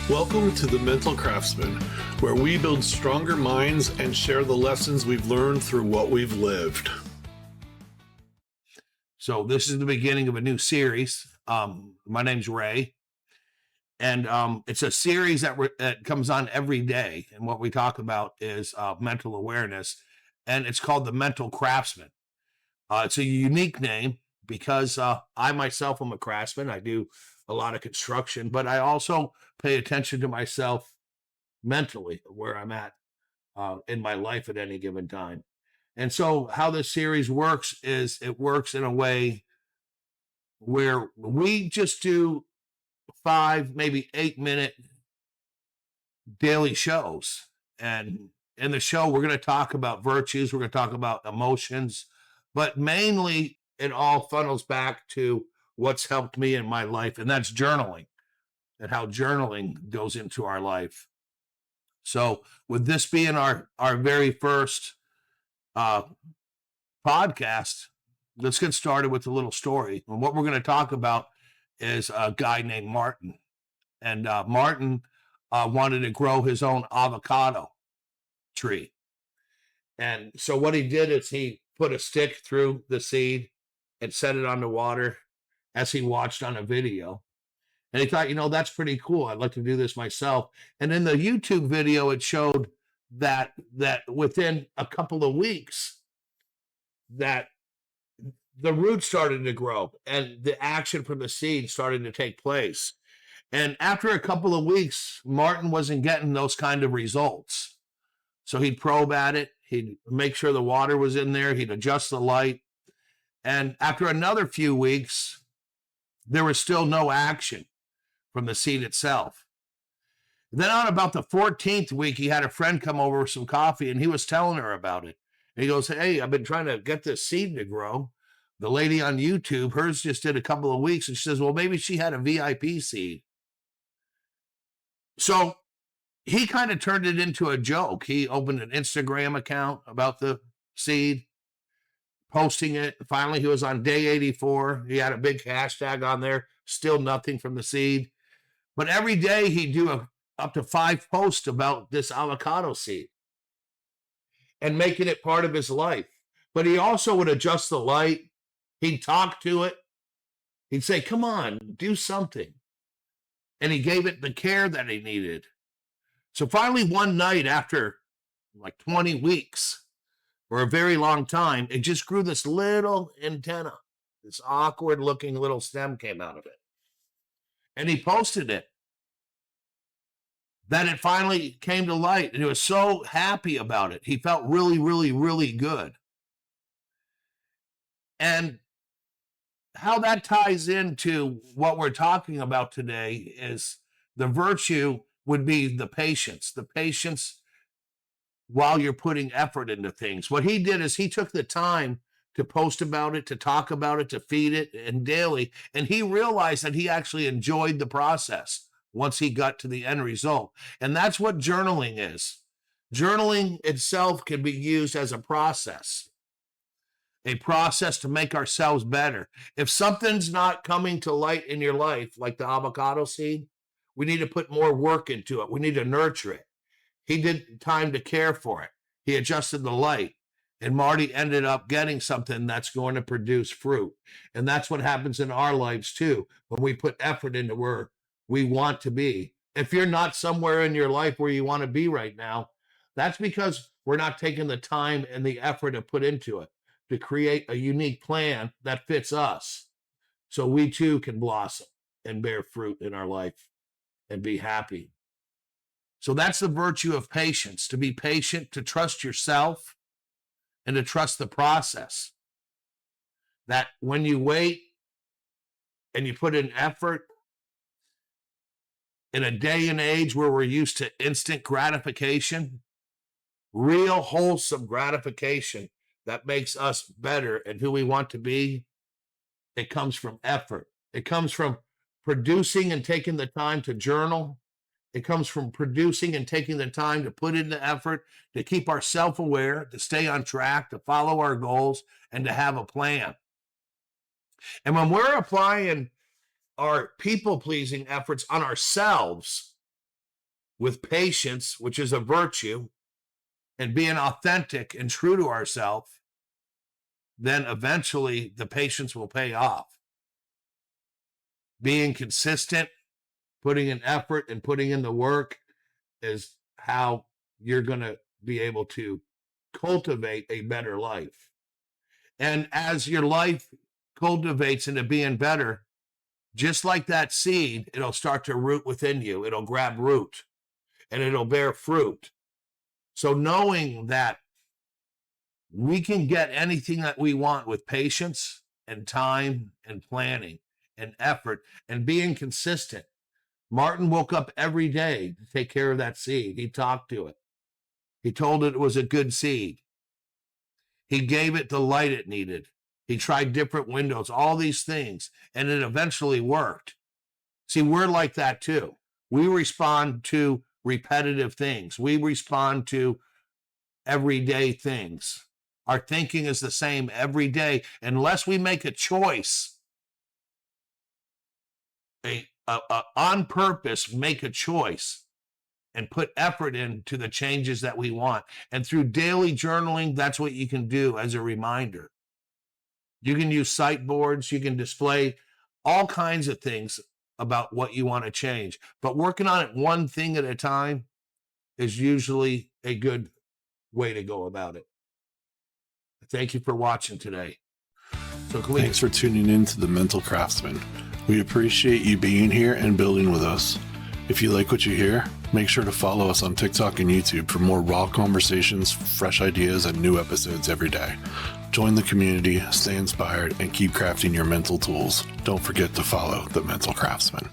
Welcome to the Mental Craftsman, where we build stronger minds and share the lessons we've learned through what we've lived. So this is the beginning of a new series. My name's Ray, and it's a series that comes on every day. And what we talk about is mental awareness, and it's called the Mental Craftsman. It's a unique name because I myself am a craftsman. I do a lot of construction, but I also pay attention to myself mentally, where I'm at in my life at any given time. And so how this series works is it works in a way where we just do 5, maybe 8 minute daily shows. And in the show, we're going to talk about virtues, we're going to talk about emotions, but mainly it all funnels back to what's helped me in my life, and that's journaling and how journaling goes into our life. So, with this being our very first podcast, let's get started with a little story. And what we're going to talk about is a guy named Martin. And Martin wanted to grow his own avocado tree. And so what he did is he put a stick through the seed and set it on the water as he watched on a video. And he thought, that's pretty cool. I'd like to do this myself. And in the YouTube video, it showed that within a couple of weeks, that the roots started to grow and the action from the seed started to take place. And after a couple of weeks, Martin wasn't getting those kind of results. So he'd probe at it. He'd make sure the water was in there. He'd adjust the light. And after another few weeks, there was still no action from the seed itself. Then on about the 14th week, he had a friend come over with some coffee and he was telling her about it. And he goes, "Hey, I've been trying to get this seed to grow. The lady on YouTube, hers just did a couple of weeks." And she says, "Well, maybe she had a VIP seed." So he kind of turned it into a joke. He opened an Instagram account about the seed, posting it. Finally, he was on day 84. He had a big hashtag on there, still nothing from the seed. But every day he'd do up to 5 posts about this avocado seed and making it part of his life. But he also would adjust the light. He'd talk to it. He'd say, "Come on, do something." And he gave it the care that he needed. So finally, one night after like 20 weeks or a very long time, it just grew this little antenna. This awkward looking little stem came out of it. And he posted it. Then it finally came to light, and he was so happy about it. He felt really, really, really good. And how that ties into what we're talking about today is the virtue would be the patience while you're putting effort into things. What he did is he took the time to post about it, to talk about it, to feed it, and daily. And he realized that he actually enjoyed the process once he got to the end result. And that's what journaling is. Journaling itself can be used as a process to make ourselves better. If something's not coming to light in your life, like the avocado seed, we need to put more work into it. We need to nurture it. He did time to care for it. He adjusted the light. And Marty ended up getting something that's going to produce fruit. And that's what happens in our lives too, when we put effort into where we want to be. If you're not somewhere in your life where you want to be right now, that's because we're not taking the time and the effort to put into it, to create a unique plan that fits us, so we too can blossom and bear fruit in our life and be happy. So that's the virtue of patience, to be patient, to trust yourself, and to trust the process. That when you wait and you put in effort, in a day and age where we're used to instant gratification, real wholesome gratification that makes us better and who we want to be, it comes from effort. It comes from producing and taking the time to journal. It comes from producing and taking the time to put in the effort, to keep ourselves aware, to stay on track, to follow our goals, and to have a plan. And when we're applying our people-pleasing efforts on ourselves, with patience, which is a virtue, and being authentic and true to ourselves, then eventually the patience will pay off. Being consistent, putting in effort and putting in the work is how you're going to be able to cultivate a better life. And as your life cultivates into being better, just like that seed, it'll start to root within you. It'll grab root and it'll bear fruit. So knowing that we can get anything that we want with patience and time and planning and effort and being consistent. Martin woke up every day to take care of that seed. He talked to it. He told it was a good seed. He gave it the light it needed. He tried different windows, all these things, and it eventually worked. See, we're like that too. We respond to repetitive things. We respond to everyday things. Our thinking is the same every day unless we make a choice, on purpose, make a choice and put effort into the changes that we want. And through daily journaling, that's what you can do as a reminder. You can use sight boards. You can display all kinds of things about what you want to change. But working on it one thing at a time is usually a good way to go about it. Thank you for watching today. Thanks for tuning in to the Mental Craftsman. We appreciate you being here and building with us. If you like what you hear, make sure to follow us on TikTok and YouTube for more raw conversations, fresh ideas, and new episodes every day. Join the community, stay inspired, and keep crafting your mental tools. Don't forget to follow the Mental Craftsman.